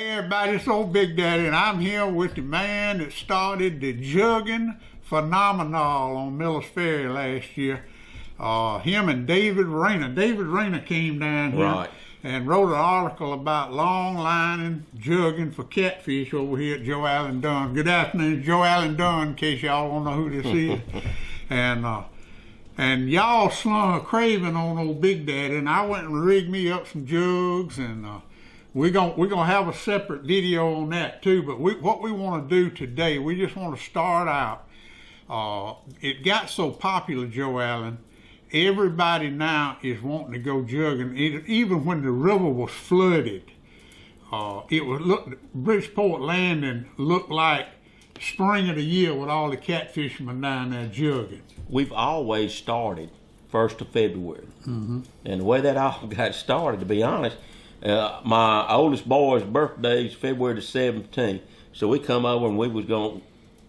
Hey everybody, it's old Big Daddy, and I'm here with the man that started the Jugging phenomenon on Miller's Ferry last year. Him and David Rayner. David Rayner came down here and wrote an article about long lining jugging for catfish over here at Joe Allen Dunn. Good afternoon, Joe Allen Dunn, in case y'all don't know who this is. And y'all slung a craving on old Big Daddy, and I went and rigged me up some jugs, and we're gonna have a separate video on that too. But what we want to do today, we just want to start out. It got so popular, Joe Allen. Everybody now is wanting to go jugging. Even when the river was flooded, Bridgeport Landing looked like spring of the year with all the catfishermen down there jugging. We've always started 1st of February. And the way that all got started, to be honest, my oldest boy's birthday is February the 17th. So we come over and we wanted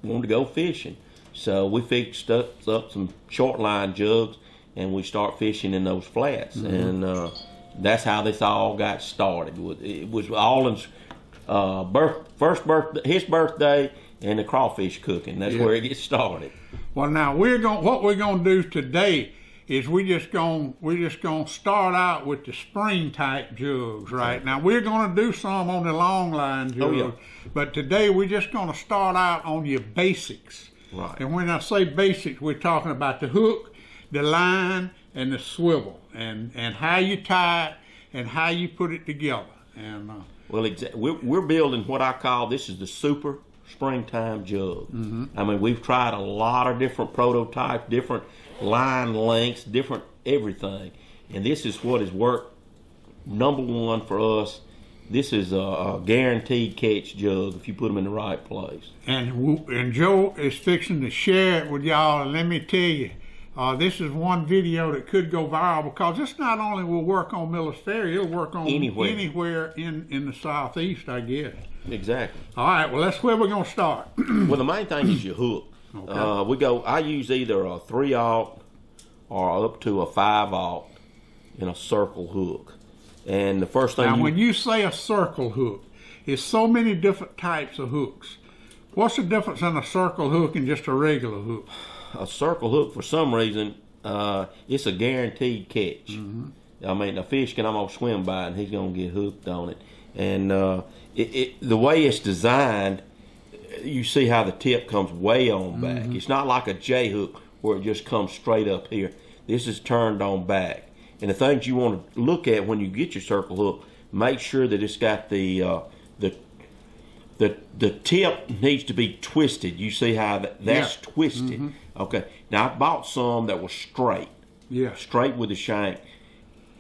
to go fishing. So we fixed up some short line jugs and we start fishing in those flats. And that's how this all got started. It was Alden's first birthday, his birthday, and the crawfish cooking. That's where it gets started. Well, now what we're gonna do today is we're just gonna start out with the spring type jugs, right? Now we're gonna do some on the long line jugs, but today we're just gonna start out on your basics. Right. And when I say basics, we're talking about the hook, the line, and the swivel, and how you tie it and how you put it together. And well, we're building what I call, this is the super springtime jug. I mean, we've tried a lot of different prototypes, different line lengths, different everything, and this is what has worked number one for us. This is a guaranteed catch jug if you put them in the right place. And Joe is fixing to share it with y'all, and let me tell you, this is one video that could go viral, because this not only will work on Miller's Ferry, it'll work on anywhere in the southeast, I guess. Exactly. All right, well, that's where we're going to start. Well, the main thing is your hook. Okay. I use either a 3/0 or up to a 5/0 in a circle hook. And the first thing now, when you say a circle hook, there's so many different types of hooks. What's the difference in a circle hook and just a regular hook? A circle hook, for some reason, it's a guaranteed catch. I mean, a fish can almost swim by it and he's going to get hooked on it. And the way it's designed, you see how the tip comes way on back. It's not like a J hook where it just comes straight up here. This is turned on back. And the things you want to look at when you get your circle hook, make sure that it's got the tip needs to be twisted. You see how that's twisted. Okay. Now I bought some that were straight. Straight with the shank.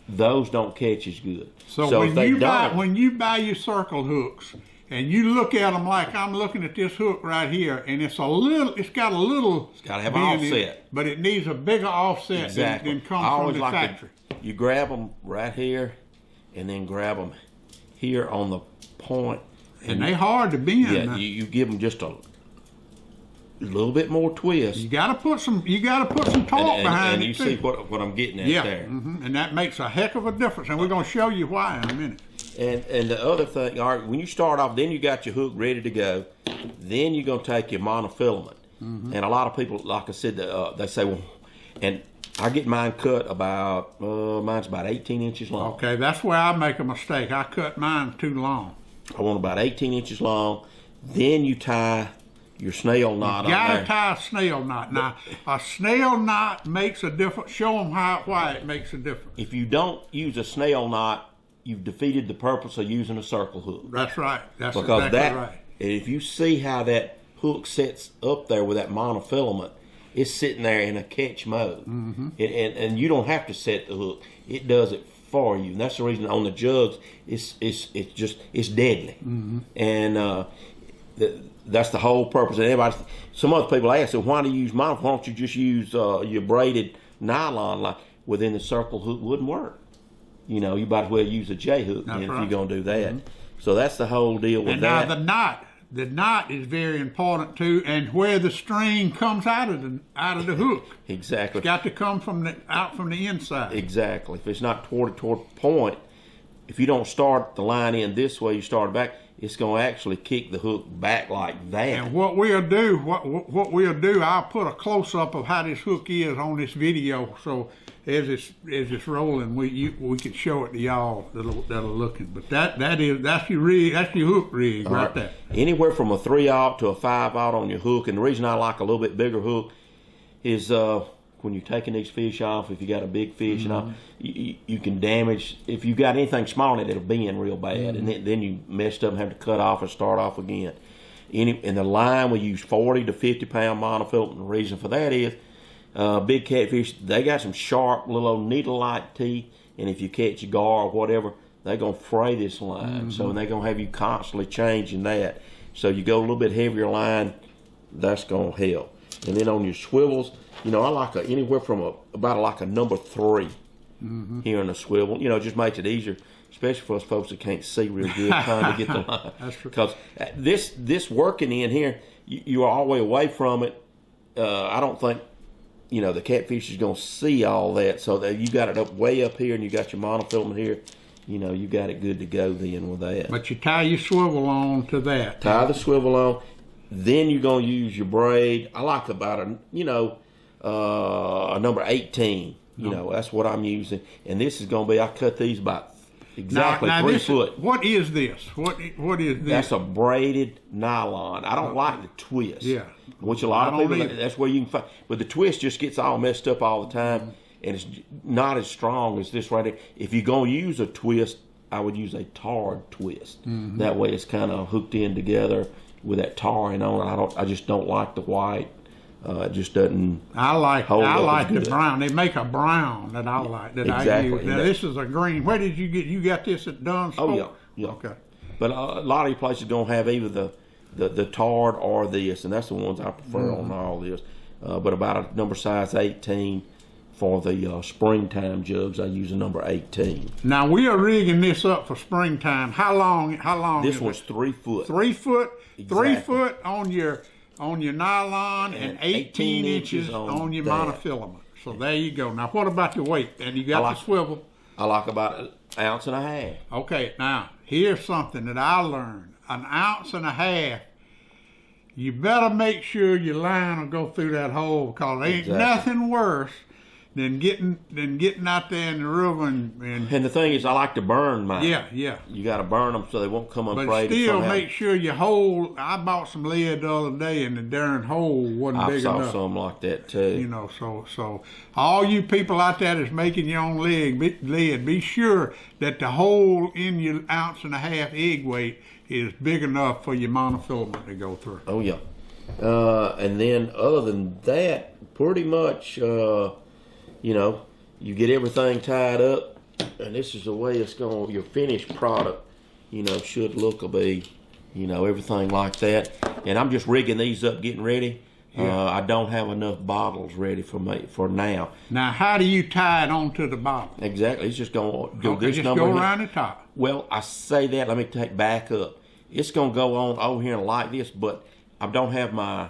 Those don't catch as good. So when you buy your circle hooks and you look at them like I'm looking at this hook right here, and it's got a little. It's got to have an offset, but it needs a bigger offset than comes from the factory. You grab them right here, and then grab them here on the point. And they hard to bend. Yeah, you give them just a little bit more twist. You got to put some torque behind it. And you see what I'm getting at there. And that makes a heck of a difference. And we're going to show you why in a minute. And the other thing, all right, when you start off, then you got your hook ready to go. Then you're going to take your monofilament. And a lot of people, like I said, they say, well, and I get mine cut about, mine's about 18 inches long. Okay, that's where I make a mistake. I cut mine too long. I want about 18 inches long. Then you tie your snail knot on there. You gotta tie a snail knot. Now, a snail knot makes a difference. Show them why it makes a difference. If you don't use a snail knot, you've defeated the purpose of using a circle hook. That's right. That's exactly right. If you see how that hook sets up there with that monofilament, it's sitting there in a catch mode. And you don't have to set the hook. It does it for you. And that's the reason on the jugs, it's deadly. And that's the whole purpose. And some other people ask, so why do you use monofilament? Why don't you just use your braided nylon? Like within the circle hook wouldn't work. You know, you might as well use a J hook if you're going to do that. So that's the whole deal with that. Now the knot is very important too, and where the string comes out of the hook. Exactly. It's got to come out from the inside. Exactly. If it's not toward point, if you don't start the line in this way, you start it back, it's going to actually kick the hook back like that. And what we'll do, I'll put a close up of how this hook is on this video, so as it's rolling, we can show it to y'all that are looking. But that's your rig, that's your hook rig right there. Anywhere from a 3/0 to a 5/0 on your hook, and the reason I like a little bit bigger hook is when you're taking these fish off, if you got a big fish, you can damage. If you got anything small in it, it'll bend real bad, and then you messed up and have to cut off and start off again. In the line, we use 40 to 50 pound monofilament. And the reason for that is big catfish, they got some sharp little needle-like teeth, and if you catch a gar or whatever, they're gonna fray this line. So they're gonna have you constantly changing that. So you go a little bit heavier line, that's gonna help. And then on your swivels, I like anywhere from about a number 3 here in the swivel. Just makes it easier, especially for us folks that can't see real good, trying to get the line. That's true. Because this working in here, you are all the way away from it. I don't think the catfish is going to see all that. So that you got it way up here, and you got your monofilament here. You got it good to go then with that. But you tie your swivel on to that. Tie the swivel on. Then you're going to use your braid. I like about a number 18. That's what I'm using. And this is going to be, I cut these about exactly now 3 foot. What is this? What is this? That's a braided nylon. I don't like the twist. Yeah. Which a lot of people, that's where you can find. But the twist just gets all messed up all the time. And it's not as strong as this right here. If you're going to use a twist, I would use a tarred twist. That way it's kind of hooked in together with that tarring on it. I just don't like the white. It just doesn't. I like the brown. They make a brown that I like I use. Now this is a green. Where did you get? You got this at Dunn's? Oh yeah. Okay. But a lot of your places don't have either the tarred or this, and that's the ones I prefer on all this. But about a number size 18 for the springtime jugs, I use a number 18. Now we are rigging this up for springtime. How long? This one's 3 foot. 3 foot. Exactly. 3 foot on your nylon and 18 inches on your monofilament. So there you go. Now what about the weight? And you got the swivel. I like about 1.5 ounces. Okay, now here's something that I learned. 1.5 ounces. You better make sure your line will go through that hole, because there ain't nothing worse than getting out there in the river and the thing is, I like to burn mine. Yeah. You got to burn them so they won't come unfrayed. But still, make sure your hole. I bought some lead the other day, and the darn hole wasn't big enough. I saw some like that too. So all you people out there that's making your own lead, be sure that the hole in your 1.5 ounce egg weight is big enough for your monofilament to go through. Oh yeah. And then other than that, pretty much. You get everything tied up, and this is the way it's going. Your finished product, should look or be, everything like that. And I'm just rigging these up, getting ready. Yeah. I don't have enough bottles ready for now. Now, how do you tie it onto the bottle? Exactly. It's just going to go this just number. Go around the top. Well, I say that. Let me take back up. It's going to go on over here like this, but I don't have my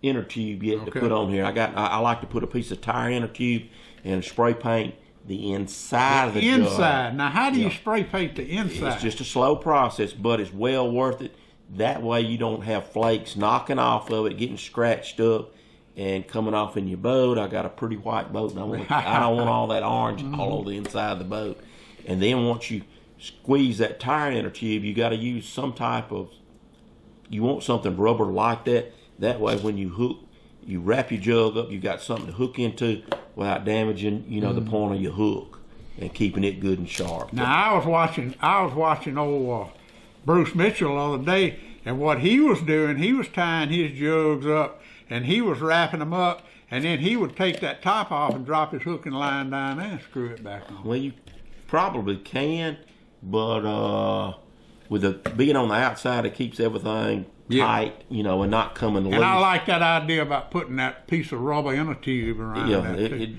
inner tube yet to put on here. I like to put a piece of tire inner tube and spray paint the inside of the jug. Inside. Now, how do you spray paint the inside? It's just a slow process, but it's well worth it. That way you don't have flakes knocking off of it, getting scratched up, and coming off in your boat. I got a pretty white boat, and I don't want all that orange all over the inside of the boat. And then once you squeeze that tire inner tube, you got to use some type of, you want something rubber like that. That way when you hook, you wrap your jug up, you got something to hook into without damaging, the point of your hook and keeping it good and sharp. Now I was watching old Bruce Mitchell the other day, and what he was doing, he was tying his jugs up, and he was wrapping them up, and then he would take that top off and drop his hook and line down there and screw it back on. Well, you probably can, but with the being on the outside, it keeps everything tight, and not coming loose. And I like that idea about putting that piece of rubber in a tube around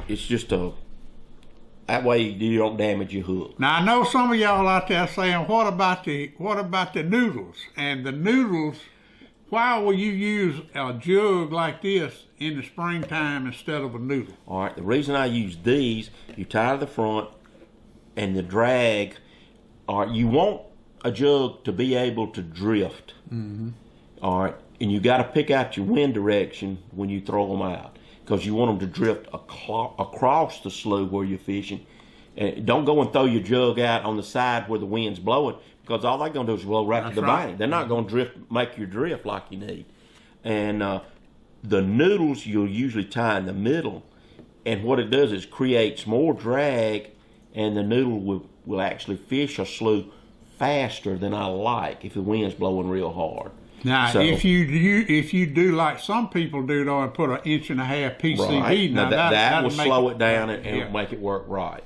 it's just that way you don't damage your hook. Now I know some of y'all out there saying, what about the noodles? And the noodles, why will you use a jug like this in the springtime instead of a noodle? All right, the reason I use these, you tie to the front, and the drag All right, you want a jug to be able to drift. All right, and you got to pick out your wind direction when you throw them out, because you want them to drift across the slough where you're fishing. And don't go and throw your jug out on the side where the wind's blowing, because all they're going to do is blow right to the bank. They're not going to make your drift like you need. And the noodles you'll usually tie in the middle, and what it does is creates more drag, and the noodle will actually fish a slough faster than I like if the wind's blowing real hard. Now, if you do like some people do, though, and put an 1.5 PCV, right. now that will slow it down and make it work right.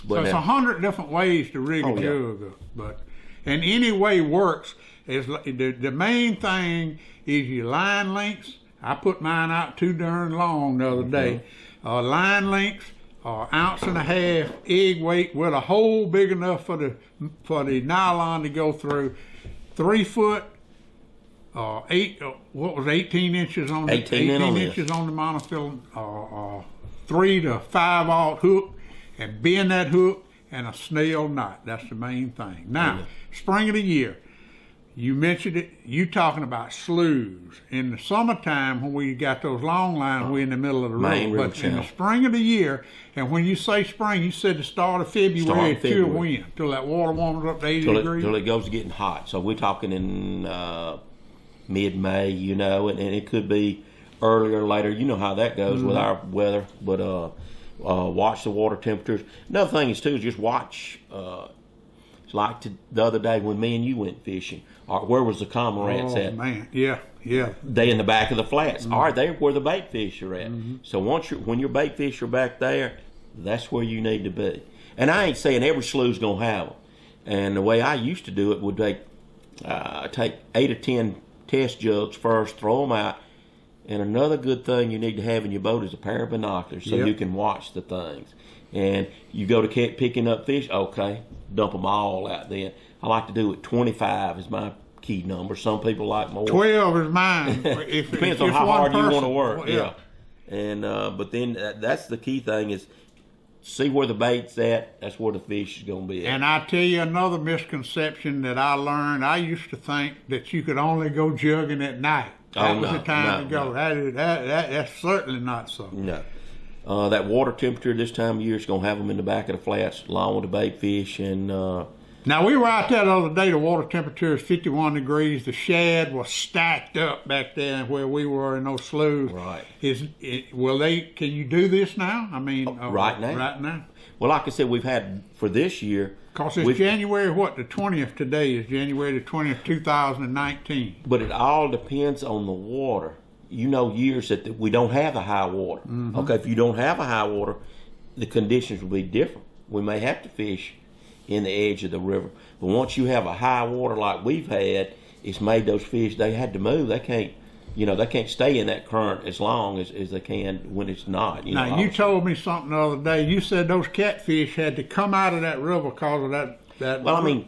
But so it's 100 different ways to rig a jug up, and any way works. Is the main thing is your line lengths. I put mine out too darn long the other day. Line lengths, 1.5 ounces egg weight with a hole big enough for the nylon to go through. 3 foot. 18 inches on the 18 inches on the monofilament. 3 to 5 aught hook, and bend that hook, and a snail knot. That's the main thing. Now, spring of the year, you mentioned it. You talking about sloughs in the summertime when we got those long lines. We're in the middle of the river. But in the spring of the year, and when you say spring, you said the start of February, pure wind till that water warms up to 80 degrees. Till it goes getting hot. So we're talking in mid-May, and it could be earlier or later. You know how that goes with our weather. But watch the water temperatures. Another thing is too is just watch. It's like the other day when me and you went fishing. Where was the cormorants at? Oh man, yeah. They in the back of the flats. All right, they're where the bait fish are at. So when your bait fish are back there, that's where you need to be. And I ain't saying every slough's gonna have them. And the way I used to do it would take 8 or 10 test jugs first, throw them out. And another good thing you need to have in your boat is a pair of binoculars so you can watch the things. And you go to picking up fish, okay, dump them all out then. I like to do it 25 is my key number. Some people like more. 12 is mine. Depends on how hard you want to work. Yeah. And but then that's the key thing is see where the bait's at. That's where the fish is going to be at. And I tell you another misconception that I learned. I used to think that you could only go jugging at night. That was the time to go. No. That's certainly not so. No. That water temperature this time of year is going to have them in the back of the flats along with the bait fish. And now, we were out there the other day. The water temperature is 51 degrees. The shad was stacked up back there where we were in those sloughs. Right. Can you do this now? I mean, right now? Right now. Well, like I said, we've had for this year. Because it's January, the 20th today is January the 20th, 2019. But it all depends on the water. Years that we don't have a high water. Okay, if you don't have a high water, the conditions will be different. We may have to fish in the edge of the river. But once you have a high water like we've had, it's made those fish, they had to move. They can't stay in that current as long as they can when it's not. Now, you told me something the other day. You said those catfish had to come out of that river because of that. Well, I mean,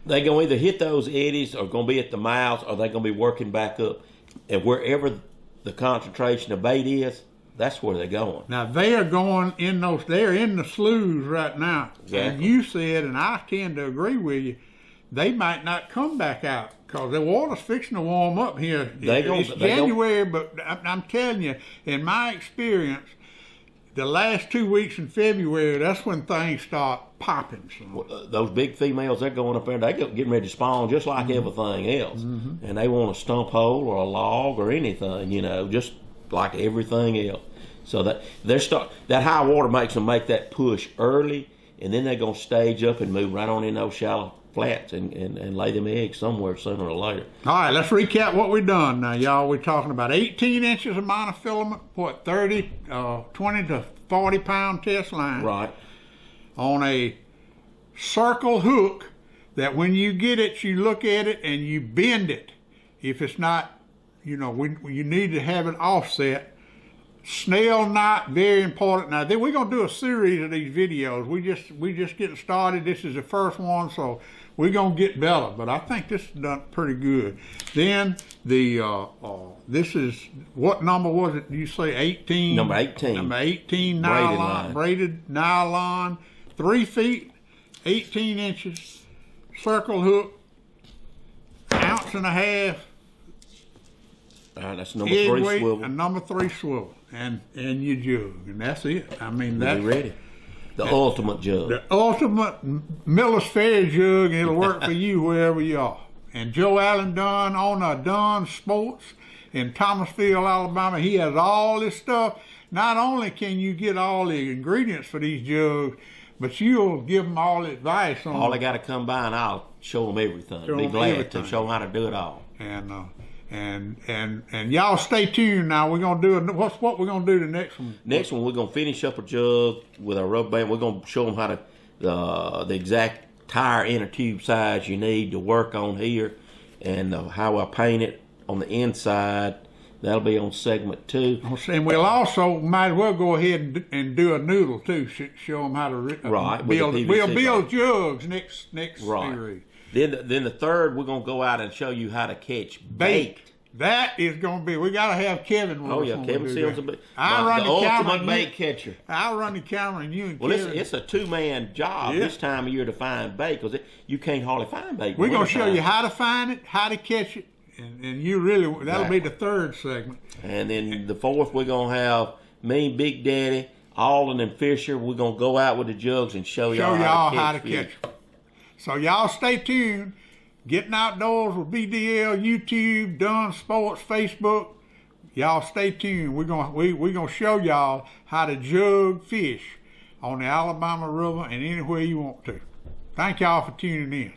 they're going to either hit those eddies or going to be at the mouths, or they're going to be working back up. And wherever the concentration of bait is, that's where they're going. Now, they are going in they're in the sloughs right now. Exactly. And you said, and I tend to agree with you, they might not come back out because the water's fixing to warm up here. It's January, but I'm telling you, in my experience, the last 2 weeks in February, that's when things start popping. Those big females, they're going up there, they're getting ready to spawn just like everything else. And they want a stump hole or a log or anything, just like everything else. So that that high water makes them make that push early, and then they're going to stage up and move right on in those shallow flats and lay them eggs somewhere sooner or later. All right, let's recap what we've done now, y'all. We're talking about 18 inches of monofilament, 20 to 40 pound test line. Right. On a circle hook that when you get it, you look at it and you bend it. If it's not, you need to have it offset. Snail knot, very important. Now, then we're going to do a series of these videos. We just getting started. This is the first one, so we're going to get better. But I think this is done pretty good. Then this is, what number was it? You say 18? Number 18. Number 18 nylon, braided nylon, 3 feet, 18 inches. circle hook, ounce and a half. All right, that's number Egg 3 weight, swivel. and number 3 swivel, and you jug, and that's it. I mean, Are that's you ready? The ultimate jug. the ultimate Miller's Fair jug, and it'll work for you wherever you are. And Joe Allen Dunn, owner of Dunn Sports in Thomasville, Alabama, he has all this stuff. Not only can you get all the ingredients for these jugs, but you'll give them all advice on. All they got to come by, and I'll show them everything. Show Be 'em glad everything. to show them how to do it all. And y'all stay tuned. Now we're gonna do what we're gonna do the next one. Next one, we're gonna finish up a jug with our rubber band. We're gonna show them how to the exact tire inner tube size you need to work on here, and how I paint it on the inside. That'll be on segment 2. And we'll also might as well go ahead and do a noodle too. Show them how to Right, with build. the PVC We'll build pipe. jugs next Right. series. Then the third, we're gonna go out and show you how to catch baked. That is going to be. We got to have Kevin with Oh us yeah, when we Kevin do Seals that. the I'll run the camera. ultimate and bait catcher. I'll run the camera, and you and Well, Kevin. it's a 2-man job Yeah. this time of year to find bait, because you can't hardly find bait. We're going to show you how to find it, how to catch it, and you really. That'll be the third segment. And then the fourth, we're gonna have me, Big Daddy, Alden, and Fisher. We're gonna go out with the jugs and show y'all How to catch fish. them. So y'all stay tuned. Getting Outdoors with BDL, YouTube, Dunn Sports, Facebook. Y'all stay tuned. We're gonna show y'all how to jug fish on the Alabama River and anywhere you want to. Thank y'all for tuning in.